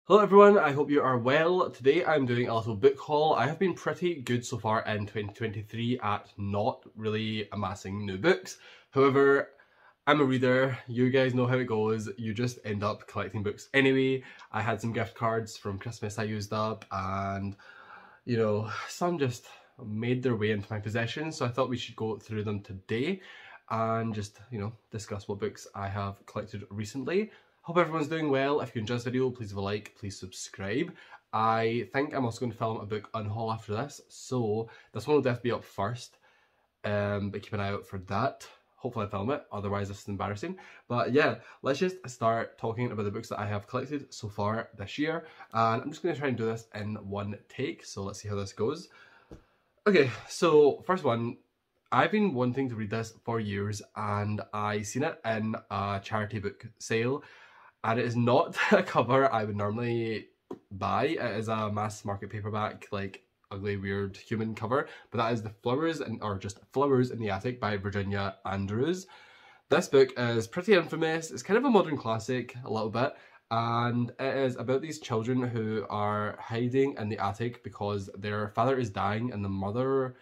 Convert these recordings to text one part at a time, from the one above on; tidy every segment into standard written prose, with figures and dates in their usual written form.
Hello everyone, I hope you are well. Today I'm doing a little book haul. I have been pretty good so far in 2023 at not really amassing new books. However, I'm a reader, you guys know how it goes, you just end up collecting books anyway. I had some gift cards from Christmas I used up and, some just made their way into my possession, so I thought we should go through them today and just, discuss what books I have collected recently. Hope everyone's doing well. If you enjoyed this video, please leave a like, please subscribe. I think I'm also going to film a book unhaul after this, so this one will definitely be up first, but keep an eye out for that. Hopefully I film it, otherwise this is embarrassing. But yeah, let's just start talking about the books that I have collected so far this year, and I'm just going to try and do this in one take, so let's see how this goes. Okay, so first one, I've been wanting to read this for years, and I seen it in a charity book sale. And it is not a cover I would normally buy. It is a mass market paperback, like ugly, weird human cover. But that is The Flowers, or just Flowers in the Attic by Virginia Andrews. This book is pretty infamous. It's kind of a modern classic, a little bit. And it is about these children who are hiding in the attic because their father is dying and the mother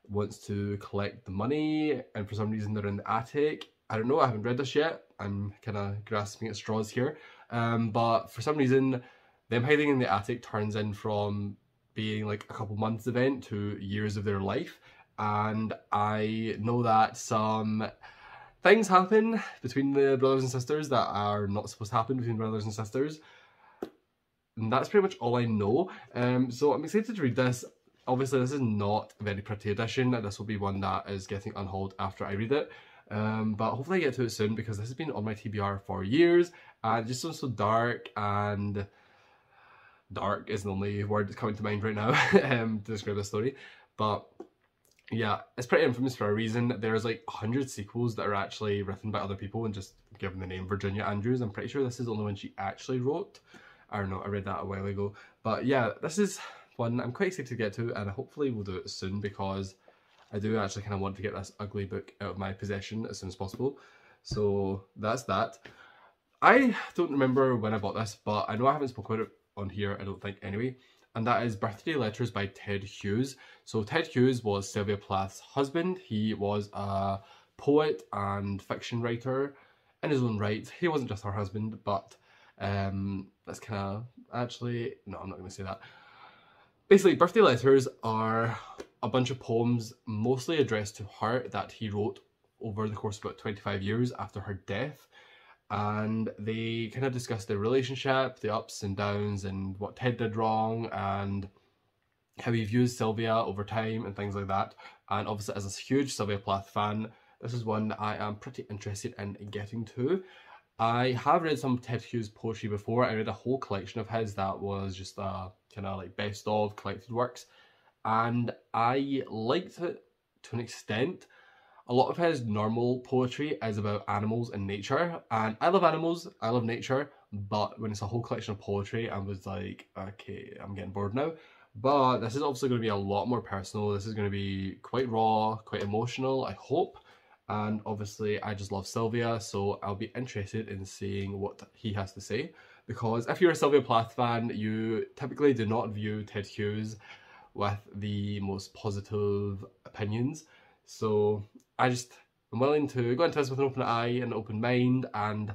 wants to collect the money. And for some reason they're in the attic. I don't know, I haven't read this yet. I'm kind of grasping at straws here. But for some reason, them hiding in the attic turns in from being like a couple months event to years of their life. And I know that some things happen between the brothers and sisters that are not supposed to happen between brothers and sisters. And that's pretty much all I know. So I'm excited to read this. Obviously, this is not a very pretty edition. This will be one that is getting unhauled after I read it. But hopefully I get to it soon because this has been on my TBR for years and it just sounds so dark, and dark is the only word that's coming to mind right now to describe this story. But yeah, it's pretty infamous for a reason. There's like 100 sequels that are actually written by other people and just given the name Virginia Andrews. I'm pretty sure this is the only one she actually wrote. I don't know, I read that a while ago. But yeah, this is one I'm quite excited to get to, and hopefully we'll do it soon because I do actually kind of want to get this ugly book out of my possession as soon as possible. So that's that. I don't remember when I bought this, but I know I haven't spoken about it on here, I don't think anyway. And that is Birthday Letters by Ted Hughes. So Ted Hughes was Sylvia Plath's husband. He was a poet and fiction writer in his own right. He wasn't just her husband, but that's kind of, actually, no, I'm not going to say that. Basically, Birthday Letters are a bunch of poems mostly addressed to her that he wrote over the course of about 25 years after her death. And they kind of discuss their relationship, the ups and downs, and what Ted did wrong, and how he views Sylvia over time, and things like that. And obviously, as a huge Sylvia Plath fan, this is one that I am pretty interested in getting to. I have read some Ted Hughes poetry before. I read a whole collection of his that was just a kind of like best of collected works, and I liked it to an extent. A lot of his normal poetry is about animals and nature, and I love animals, I love nature, but when it's a whole collection of poetry, I was like, okay, I'm getting bored now. But this is obviously going to be a lot more personal. This is going to be quite raw, quite emotional, I hope. And obviously I just love Sylvia, so I'll be interested in seeing what he has to say. Because if you're a Sylvia Plath fan, you typically do not view Ted Hughes with the most positive opinions. So I'm willing to go into this with an open eye and an open mind and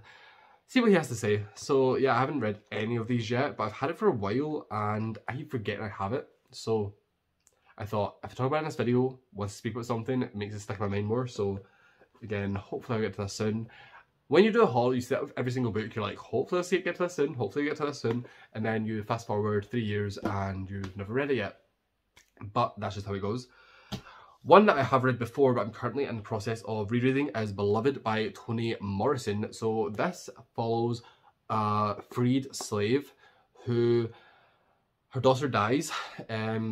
see what he has to say. So yeah, I haven't read any of these yet, but I've had it for a while and I keep forgetting I have it. So I thought, if I talk about it in this video, once I speak about something, it makes it stick in my mind more. So again, hopefully I'll get to this soon. When you do a haul, you set up every single book, you're like, hopefully I'll get to this soon, hopefully I'll get to this soon. And then you fast forward 3 years and you've never read it yet. But that's just how it goes. One that I have read before, but I'm currently in the process of rereading, is Beloved by Toni Morrison. So this follows a freed slave who, her daughter dies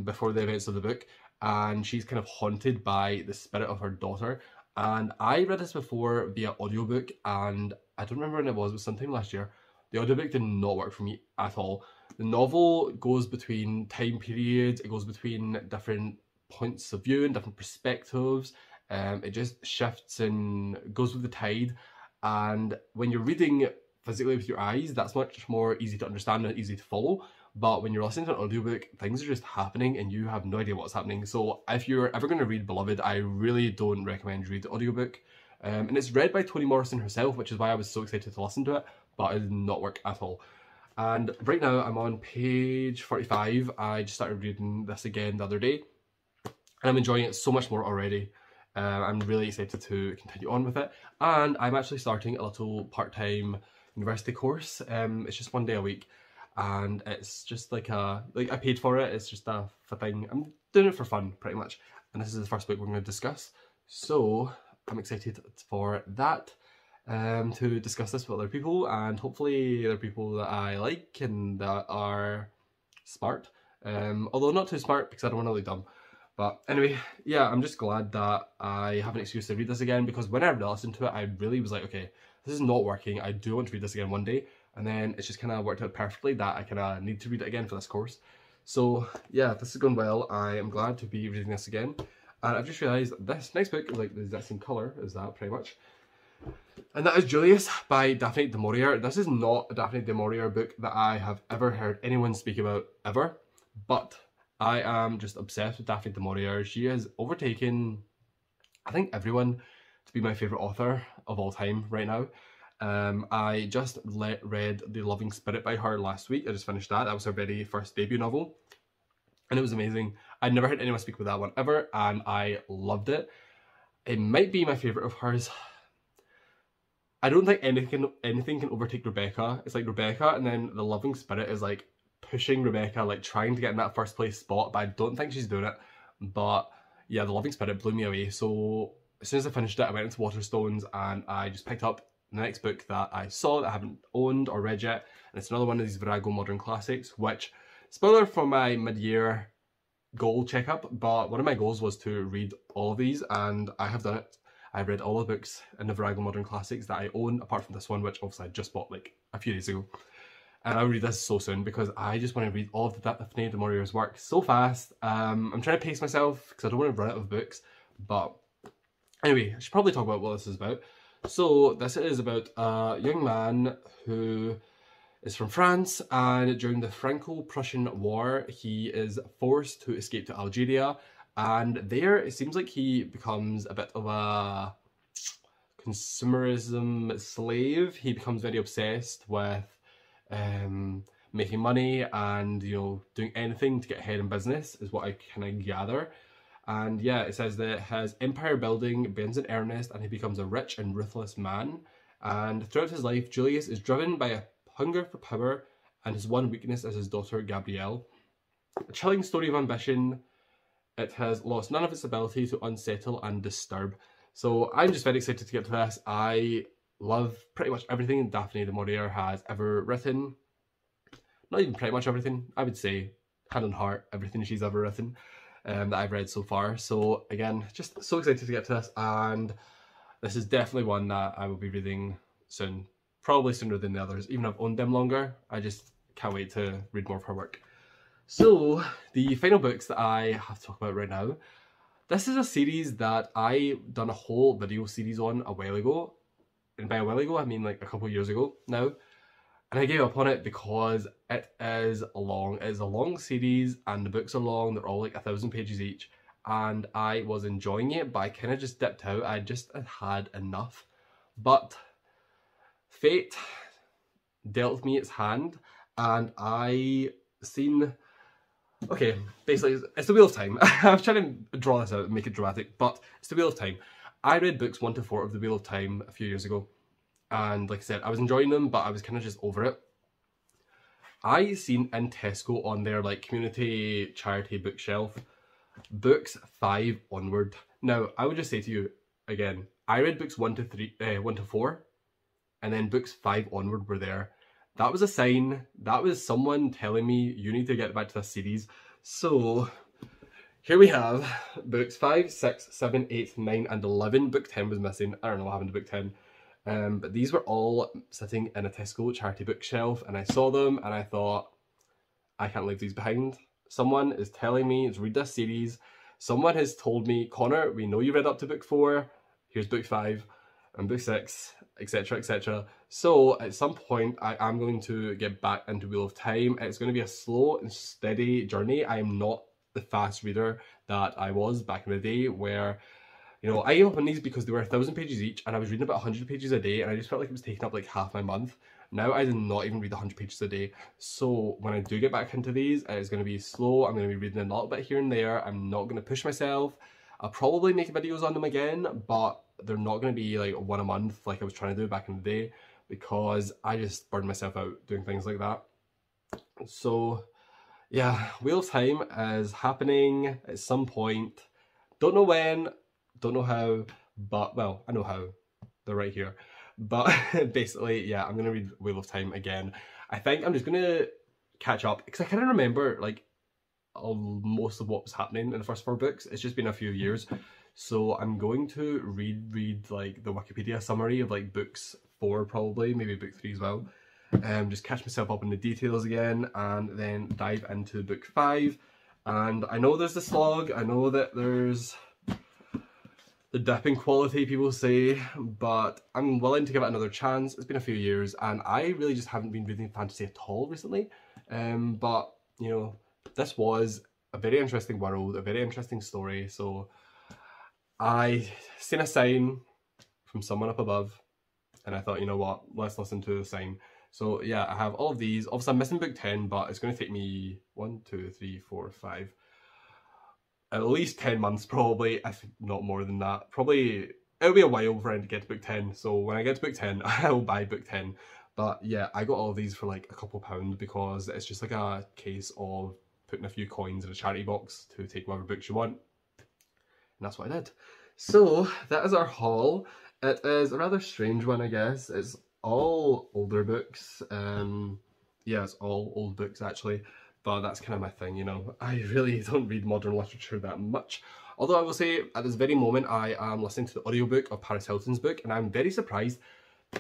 before the events of the book, and she's kind of haunted by the spirit of her daughter. And I read this before via audiobook, and I don't remember when it was sometime last year. The audiobook did not work for me at all. The novel goes between time periods, it goes between different points of view and different perspectives. It just shifts and goes with the tide. And when you're reading physically with your eyes, that's much more easy to understand and easy to follow. But when you're listening to an audiobook, things are just happening and you have no idea what's happening. So if you're ever going to read Beloved, I really don't recommend you read the audiobook. And it's read by Toni Morrison herself, which is why I was so excited to listen to it, but it did not work at all. And right now I'm on page 45. I just started reading this again the other day, and I'm enjoying it so much more already. I'm really excited to continue on with it. And I'm actually starting a little part-time university course. It's just 1 day a week, and it's just like I paid for it. It's just a thing. I'm doing it for fun, pretty much. And this is the first book we're going to discuss. So I'm excited for that, to discuss this with other people, and hopefully other people that I like and that are smart. Although not too smart, because I don't want to look dumb. But anyway, yeah, I'm just glad that I have an excuse to read this again, because when I listened to it, I really was like, okay, this is not working. I do want to read this again one day. And then it's just kind of worked out perfectly that I kind of need to read it again for this course. So yeah, this is going well. I am glad to be reading this again. And I've just realised this next book is like the exact same colour as that, pretty much. And that is Julius by Daphne du Maurier. This is not a Daphne du Maurier book that I have ever heard anyone speak about, ever. But I am just obsessed with Daphne du Maurier. She has overtaken, I think, everyone to be my favourite author of all time right now. I just read The Loving Spirit by her last week. I just finished that. That was her very first debut novel. And it was amazing. I'd never heard anyone speak about that one ever, and I loved it. It might be my favourite of hers. I don't think anything can overtake Rebecca. It's like Rebecca, and then The Loving Spirit is like pushing Rebecca, like trying to get in that first place spot, but I don't think she's doing it. But yeah, The Loving Spirit blew me away. So as soon as I finished it, I went into Waterstones and I just picked up the next book that I saw that I haven't owned or read yet. And it's another one of these Virago Modern Classics, which, spoiler for my mid-year goal checkup, but one of my goals was to read all of these, and I have done it. I read all the books in the Virago Modern Classics that I own, apart from this one, which obviously I just bought like a few days ago. And I'll read this so soon because I just want to read all of Daphne du Maurier's work so fast. I'm trying to pace myself because I don't want to run out of books. But anyway, I should probably talk about what this is about. So this is about a young man who is from France, and during the Franco-Prussian War, he is forced to escape to Algeria. And there, it seems like he becomes a bit of a consumerism slave. He becomes very obsessed with making money and, you know, doing anything to get ahead in business, is what I kind of gather. And yeah, it says that his empire building begins in earnest and he becomes a rich and ruthless man. And throughout his life, Julius is driven by a hunger for power, and his one weakness is his daughter Gabrielle. A chilling story of ambition. It has lost none of its ability to unsettle and disturb. So I'm just very excited to get to this. I love pretty much everything Daphne du Maurier has ever written. Not even pretty much everything. I would say, hand on heart, everything she's ever written that I've read so far. So again, just so excited to get to this, and this is definitely one that I will be reading soon. Probably sooner than the others, even though I've owned them longer. I just can't wait to read more of her work. So, the final books that I have to talk about right now. This is a series that I done a whole video series on a while ago. And by a while ago, I mean like a couple of years ago now. And I gave up on it because it is long. It is a long series and the books are long. They're all like 1,000 pages each. And I was enjoying it, but I kind of just dipped out. I just had enough. But fate dealt me its hand, and I seen... Okay, basically, it's the Wheel of Time. I was trying to draw this out and make it dramatic, but it's the Wheel of Time. I read books 1 to 4 of the Wheel of Time a few years ago, and like I said, I was enjoying them, but I was kind of just over it. I seen in Tesco on their like community charity bookshelf, books 5 onward. Now, I would just say to you, again, I read books 1 to 4, and then books 5 onward were there. That was a sign. That was someone telling me, you need to get back to this series. So, here we have books 5, 6, 7, 8, 9, and 11. Book 10 was missing. I don't know what happened to book 10. But these were all sitting in a Tesco charity bookshelf, and I saw them, and I thought, I can't leave these behind. Someone is telling me to read this series. Someone has told me, Connor, we know you read up to book 4. Here's book 5 and book 6, etc, etc. So at some point I am going to get back into Wheel of Time. It's going to be a slow and steady journey. I am not the fast reader that I was back in the day where, you know, I gave up on these because they were 1,000 pages each and I was reading about 100 pages a day and I just felt like it was taking up like half my month. Now I do not even read 100 pages a day. So when I do get back into these, it's going to be slow. I'm going to be reading a little bit here and there. I'm not going to push myself. I'll probably make videos on them again, but they're not going to be like one a month like I was trying to do back in the day, because I just burned myself out doing things like that. So yeah, Wheel of Time is happening at some point. Don't know when, don't know how, but well, I know how. They're right here. But basically, yeah, I'm going to read Wheel of Time again. I think I'm just going to catch up, because I kind of remember like most of what was happening in the first 4 books. It's just been a few years. So I'm going to read like the Wikipedia summary of like books 4 probably, maybe book 3 as well. Just catch myself up in the details again and then dive into book 5. And I know there's the slog, I know that there's the dipping quality people say, but I'm willing to give it another chance. It's been a few years and I really just haven't been reading fantasy at all recently. But you know, this was a very interesting world, a very interesting story. So I seen a sign from someone up above and I thought, you know what, let's listen to the sign. So yeah, I have all of these. Obviously I'm missing book 10, but it's going to take me 1, 2, 3, 4, 5, at least 10 months probably, if not more than that. Probably, it'll be a while for I to get to book 10. So when I get to book 10, I'll buy book 10. But yeah, I got all of these for like a couple pounds because it's just like a case of putting a few coins in a charity box to take whatever books you want. And that's what I did. So that is our haul. It is a rather strange one, I guess. It's all older books. Yeah, it's all old books actually. But that's kind of my thing, you know. I really don't read modern literature that much. Although I will say, at this very moment, I am listening to the audiobook of Paris Hilton's book, and I'm very surprised.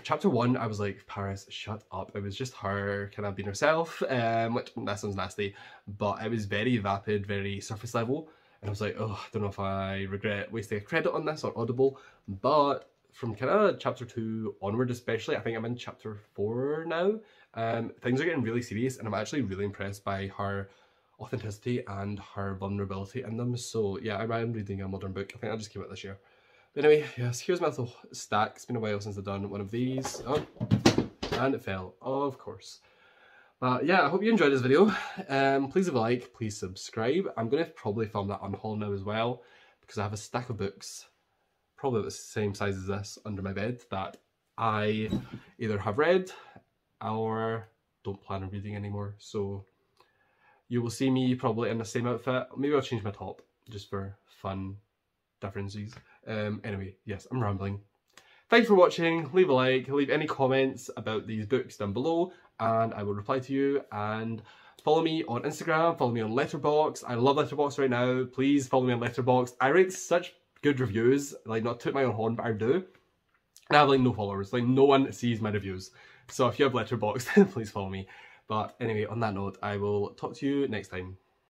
Chapter 1, I was like, Paris, shut up. It was just her kind of being herself, which, that sounds nasty, but it was very vapid, very surface level. And I was like, oh, I don't know if I regret wasting a credit on this or Audible, but from kind of chapter 2 onward especially, I think I'm in chapter 4 now, things are getting really serious and I'm actually really impressed by her authenticity and her vulnerability in them. So yeah, I'm reading a modern book. I think I'll just keep it this year. But anyway, yes, here's my little stack. It's been a while since I've done one of these. Oh, and it fell, of course. But yeah, I hope you enjoyed this video. Please leave a like, please subscribe. I'm going to probably film that unhaul now as well, because I have a stack of books, probably the same size as this, under my bed that I either have read or don't plan on reading anymore. So you will see me probably in the same outfit. Maybe I'll change my top just for fun differences. Anyway, yes, I'm rambling. Thanks for watching. Leave a like, leave any comments about these books down below and I will reply to you. And follow me on Instagram, follow me on Letterboxd. I love Letterboxd right now. Please follow me on Letterboxd. I write such good reviews, like not to my own horn, but I do. And I have like no followers, like no one sees my reviews. So if you have Letterboxd, please follow me. But anyway, on that note, I will talk to you next time.